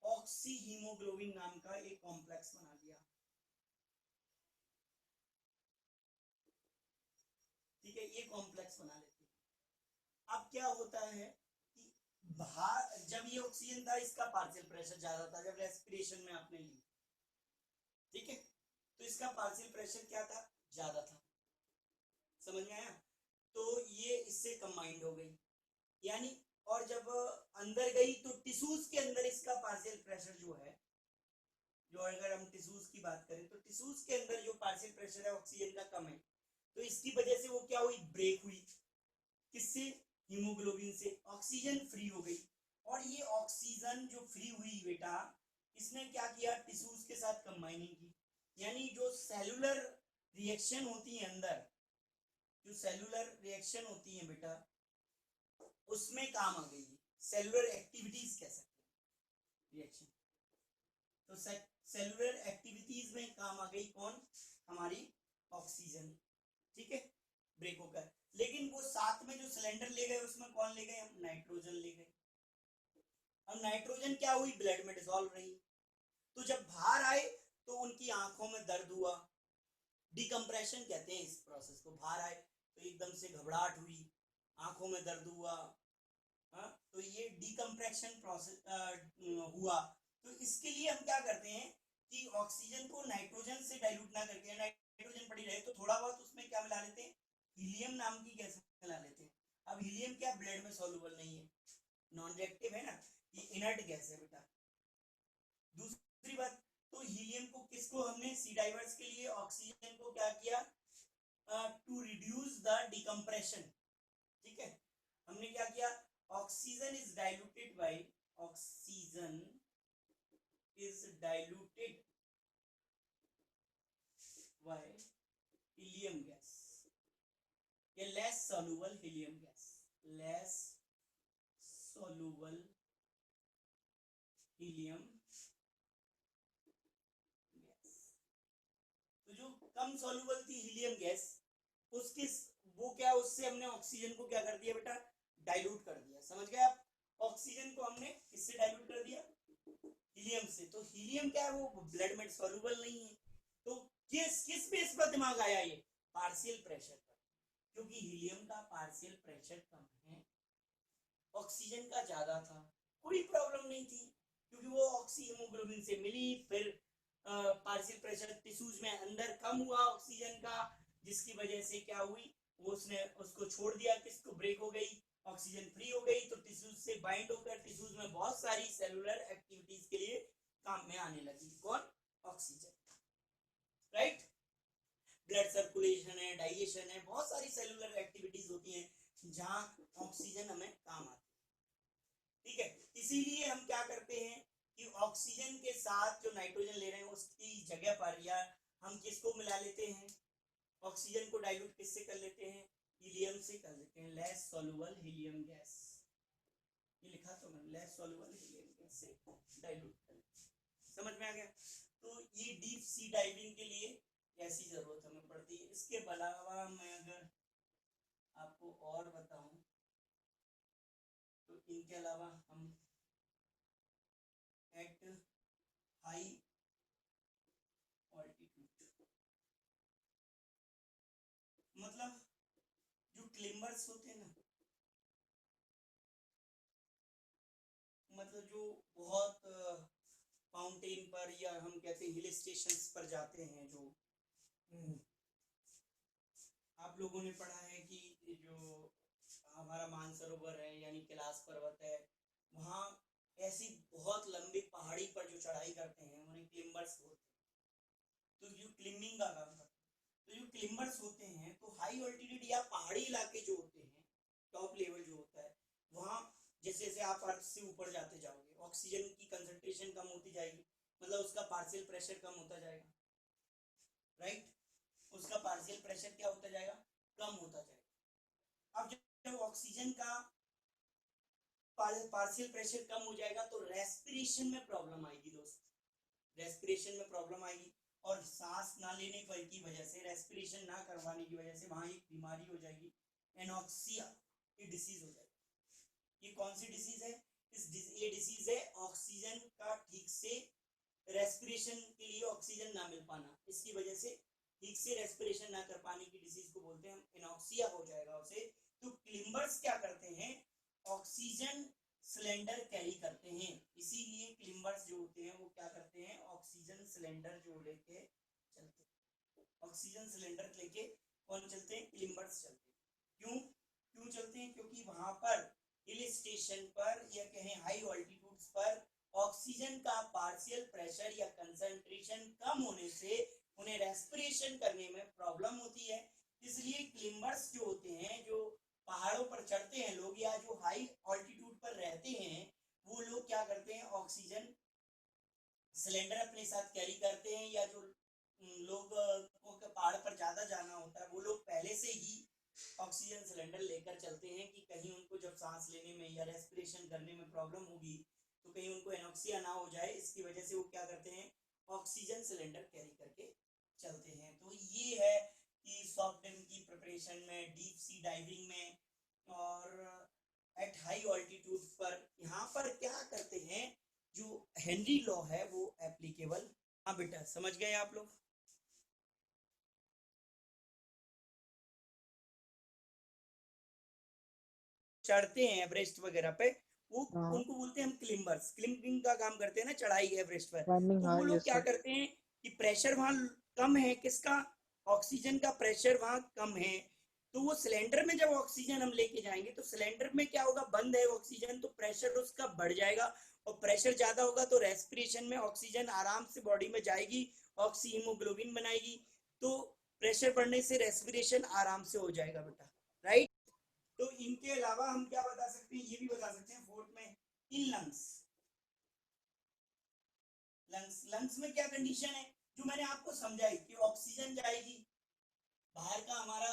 ऑक्सी हीमोग्लोबिन नाम का एक कॉम्प्लेक्स बना लिया। ठीक है, ये कॉम्प्लेक्स बना लेते हैं। अब क्या होता है कि बाहर जब ये ऑक्सीजन था इसका पार्शियल प्रेशर ज्यादा था, जब रेस्पिरेशन में आपने ली, ठीक है, तो इसका पार्शियल प्रेशर क्या था, ज्यादा था, समझ में आया। तो ये इससे कंबाइंड हो गई, यानी और जब अंदर गई तो टिश्यूज के अंदर इसका पार्शियल प्रेशर जो है, जो अगर हम टिश्यूज की बात करें तो टिश्यूज के अंदर जो पार्शियल प्रेशर है ऑक्सीजन का कम है, तो इसकी वजह से वो क्या हुई, ब्रेक हुई, किससे, हीमोग्लोबिन से, ऑक्सीजन फ्री हो गई। और ये ऑक्सीजन जो फ्री हुई बेटा, इसने क्या किया, टिश्यूज के साथ कंबाइनिंग की, यानी जो सेलुलर रिएक्शन होती है अंदर, जो सेलुलर रिएक्शन होती है बेटा उसमें काम आ गई, सेलुलर एक्टिविटीज कह सकते हैं रिएक्शन। तो सेलुलर एक्टिविटीज में काम आ गई कौन, हमारी ऑक्सीजन, ठीक है, ब्रेक होकर। लेकिन वो साथ में जो सिलेंडर ले गए उसमें कौन ले गए, हम नाइट्रोजन ले गए। अब नाइट्रोजन क्या हुई, ब्लड में डिसॉल्व रही, तो जब बाहर आए तो उनकी आंखों में दर्द हुआ, डिकम्प्रेशन कहते हैं इस प्रोसेस को, बाहर आए तो एकदम से घबराहट हुई, आंखों में दर्द हुआ, तो ये डिकम्प्रेशन प्रोसेस हुआ। तो इसके लिए हम क्या करते हैं कि ऑक्सीजन को नाइट्रोजन से डाइल्यूट ना करके, नाइट्रोजन पड़ी रहे तो थोड़ा बहुत उसमें क्या मिला लेते हैं, हीलियम नाम की गैस मिला लेते हैं। अब हीलियम क्या ब्लड में सॉल्युबल नहीं है, नॉन रिएक्टिव है ना, ये इनर्ट गैस है बेटा। दूसरी बात, तो हीलियम को किसको हमने सी डाइवर्स के लिए ऑक्सीजन को क्या किया, टू रिड्यूस द डिकम्प्रेशन, ठीक है, हमने क्या किया, oxygen is diluted by, oxygen is diluted by helium gas, ये less soluble helium gas, less soluble helium gas। तो जो कम soluble थी हीलियम गैस, उसकी वो क्या, उससे हमने ऑक्सीजन को क्या कर दिया बेटा, डाइल्यूट कर दिया, समझ गए आप। ऑक्सीजन को हमने किससे डाइल्यूट कर दिया, हीलियम से। तो हीलियम क्या है, वो ब्लड में सॉल्युबल नहीं है। तो किस बेस पर दिमाग आया, ये पार्शियल प्रेशर पर, क्योंकि हीलियम का पार्शियल प्रेशर कम है, ऑक्सीजन का ज्यादा था, कोई प्रॉब्लम नहीं थी, क्योंकि वो ऑक्सी हीमोग्लोबिन से मिली, फिर पार्शियल प्रेशर टिश्यूज में अंदर कम हुआ ऑक्सीजन का, जिसकी वजह से क्या हुई, वो उसने उसको छोड़ दिया, किसको, ब्रेक हो गई, ऑक्सीजन फ्री हो गई, तो टिश्यूज से बाइंड होकर टिश्यूज में बहुत सारी सेलुलर एक्टिविटीज के लिए काम में आने लगी, कौन, ऑक्सीजन, राइट। ब्लड सर्कुलेशन है, डाइजेशन है, बहुत सारी सेलुलर एक्टिविटीज होती हैं जहां ऑक्सीजन हमें काम आती है, ठीक है। इसीलिए हम क्या करते हैं कि ऑक्सीजन के साथ जो नाइट्रोजन ले रहे हैं उसकी जगह पर या हम किसको मिला लेते हैं, ऑक्सीजन को डाइल्यूट किससे कर लेते हैं, हीलियम से कर लेते हैं, लेस सॉल्युबल हीलियम गैस, ये लिखा तो मैंने, लेस सॉल्युबल हीलियम गैस से डाइल्यूट कर, समझ में आ गया। तो ये डीप सी डाइविंग के लिए ऐसी जरूरत हमें पड़ती है। इसके अलावा मैं अगर आपको और बताऊं तो इनके अलावा हम एट हाई ऑल्टीट्यूड, मतलब जो क्लाइंबर्स होते हैं ना, मतलब जो बहुत माउंटेन पर या हम कहते हैं हिल स्टेशंस पर जाते हैं, जो आप लोगों ने पढ़ा है कि जो हमारा मानसरोवर है यानी कैलाश पर्वत है, वहाँ ऐसी बहुत लंबी पहाड़ी पर जो चढ़ाई करते हैं उन्हें क्लिम्बर्स बोलते हैं। तो जो क्लिम्बिंग का काम करते हैं, तो जो क्लिम्बर्स होते हैं तो हाई ऑल्टीट्यूड या पहाड़ी इलाके जो होते हैं, टॉप लेवल जो होता है वहाँ, जैसे जैसे आप अर्थ से ऊपर जाते जाओगे ऑक्सीजन की कंसंट्रेशन कम होती जाएगी, मतलब उसका पार्शियल प्रेशर कम होता जाएगा, राइट। उसका पार्शियल प्रेशर क्या होता जाएगा, कम होता जाएगा। अब जब ऑक्सीजन का पार्शियल प्रेशर कम हो जाएगा तो रेस्पिरेशन में प्रॉब्लम आएगी दोस्त, रेस्पिरेशन में प्रॉब्लम आएगी, और सांस ना लेने पर की वजह से, रेस्पिरेशन ना करवाने की वजह से वहां एक बीमारी हो जाएगी, एनॉक्सिया, ये डिसीज हो जाएगी। ये कौन सी डिसीज है, ये डिसीज है ऑक्सीजन का ठीक से रेस्पिरेशन के लिए ऑक्सीजन ना मिल पाना, इसकी वजह से ठीक से रेस्पिरेशन ना कर पाने की डिसीज को बोलते हैं एनॉक्सिया हो जाएगा उसे। तो क्लिम्बर्स क्या करते हैं, ऑक्सीजन सिलेंडर कैरी करते हैं, इसीलिए क्लिम्बर्स जो होते हैं वो क्या करते हैं, ऑक्सीजन सिलेंडर जो लेके चलते हैं, ऑक्सीजन सिलेंडर लेके कौन चलते हैं, क्लिम्बर्स चलते हैं। क्यों क्यों चलते हैं, क्योंकि वहां पर हिल स्टेशन पर या कहें हाई ऑल्टीट्यूड्स पर ऑक्सीजन का पार्शियल प्रेशर या कंसंट्रेशन कम होने से उन्हें रेस्पिरेशन करने में प्रॉब्लम होती है। इसलिए क्लिम्बर्स जो होते हैं, जो पहाड़ों पर चढ़ते हैं लोग या जो हाई ऑल्टीट्यूड पर रहते हैं, वो लोग क्या करते हैं, ऑक्सीजन सिलेंडर अपने साथ कैरी करते हैं, या जो लोग को पहाड़ पर ज्यादा जाना होता है वो लोग पहले से ही ऑक्सीजन सिलेंडर लेकर चलते हैं कि कहीं उनको जब सांस लेने में या रेस्पिरेशन करने में प्रॉब्लम होगी तो कहीं उनको एनॉक्सिया ना हो जाए, इसकी वजह से वो क्या करते हैं, ऑक्सीजन सिलेंडर कैरी करके चलते हैं। तो ये है कि सॉफ्ट ड्रिंक की प्रिपरेशन में, डीप सी डाइविंग में, और एट हाई ऑल्टीट्यूड पर यहाँ पर क्या करते हैं, जो हेनरी लॉ है वो एप्लीकेबल। हाँ बेटा समझ गए आप लोग, चढ़ते हैं एवरेस्ट वगैरह पे, वो हाँ उनको बोलते हैं हम क्लिम्बर्स, क्लिम्बिंग का काम करते हैं ना, चढ़ाई एवरेस्ट पर। क्लाइंबिंग, तो हाँ वो लोग यस क्या सर। करते हैं कि प्रेशर वहां कम है, किसका, ऑक्सीजन का प्रेशर वहां कम है, तो वो सिलेंडर में जब ऑक्सीजन हम लेके जाएंगे तो सिलेंडर में क्या होगा, बंद है ऑक्सीजन, तो प्रेशर उसका बढ़ जाएगा, और प्रेशर ज्यादा होगा तो रेस्पिरेशन में ऑक्सीजन आराम से बॉडी में जाएगी, ऑक्सी हीमोग्लोबिन बनाएगी, तो प्रेशर बढ़ने से रेस्पिरेशन आराम से हो जाएगा बेटा, राइट। तो इनके अलावा हम क्या बता सकते हैं, ये भी बता सकते हैं फोर्थ में, इन लंग्स, लंग्स लंग्स में क्या कंडीशन है, जो मैंने आपको समझाई कि ऑक्सीजन जाएगी, बाहर का हमारा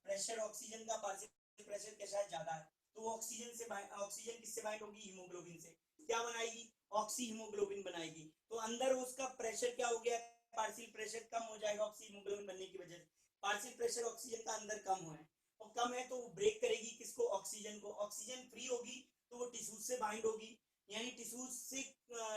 प्रेशर, ऑक्सीजन का पार्शियल प्रेशर के साथ ज्यादा है, तो ऑक्सीजन से ऑक्सीजन किससे बाइंड होगी, हीमोग्लोबिन से, क्या बनाएगी, ऑक्सी हीमोग्लोबिन बनाएगी, तो अंदर उसका प्रेशर क्या हो गया, पार्शियल प्रेशर कम हो जाएगा ऑक्सी हीमोग्लोबिन बनने की वजह से, पार्शियल प्रेशर ऑक्सीजन का अंदर कम है, और कम है तो वो ब्रेक करेगी किसको, ऑक्सीजन को, ऑक्सीजन फ्री होगी तो वो टिश्यूज से बाइंड होगी, यानी टिश्यूज से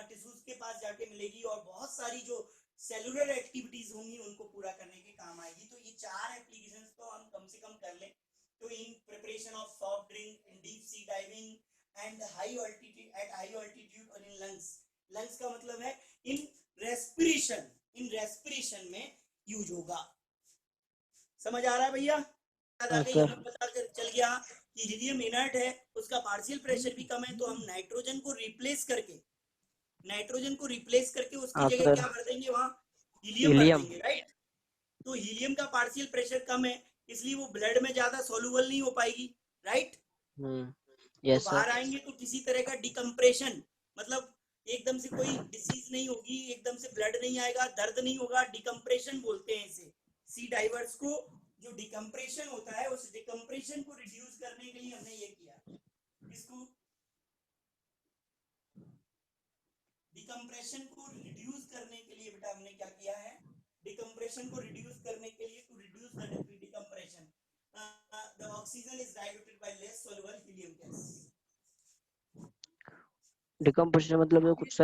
टिश्यूज के पास जाके मिलेगी, और बहुत सारी जो सेलुलर एक्टिविटीज होंगी उनको पूरा करने के काम आएगी। तो ये चार एप्लीकेशंस तो हम कम से कम कर लें। तो in preparation of soft drink, in deep sea diving and high altitude, at high altitude, और इन लंग्स, लंग्स का मतलब है इन रेस्पिरेशन, इन रेस्पिरेशन में यूज होगा। समझ आ रहा है भैया, याद आ हाँ गई, सर। हमें पता चल गया कि हीलियम इनर्ट है, उसका पार्शियल प्रेशर भी कम है, तो हम नाइट्रोजन को रिप्लेस करके, नाइट्रोजन को रिप्लेस करके उसकी हाँ जगह सर। क्या भर देंगे, वहां हीलियम भर हीलियम। देंगे, राइट। तो हीलियम का पार्शियल प्रेशर कम है, इसलिए वो ब्लड में ज्यादा सोल्यूबल नहीं हो पाएगी, राइट। तो यस बाहर सर। आएंगे तो किसी तरह का डिकम्प्रेशन, मतलब एकदम से कोई डिसीज नहीं होगी, एकदम से ब्लड नहीं आएगा, दर्द नहीं होगा, डिकम्प्रेशन बोलते हैं इसे, सी डाइवर्स को। जो डिकम्प्रेशन होता है उस डिकम्प्रेशन को रिड्यूस करने के लिए हमने ये किया, इसको डिकम्प्रेशन को रिड्यूस करने के लिए बेटा हमने क्या किया है, डिकम्प्रेशन को रिड्यूस करने के लिए, to reduce the decompression, the oxygen is diluted by less soluble helium gas. Decomposition मतलब जो कुछ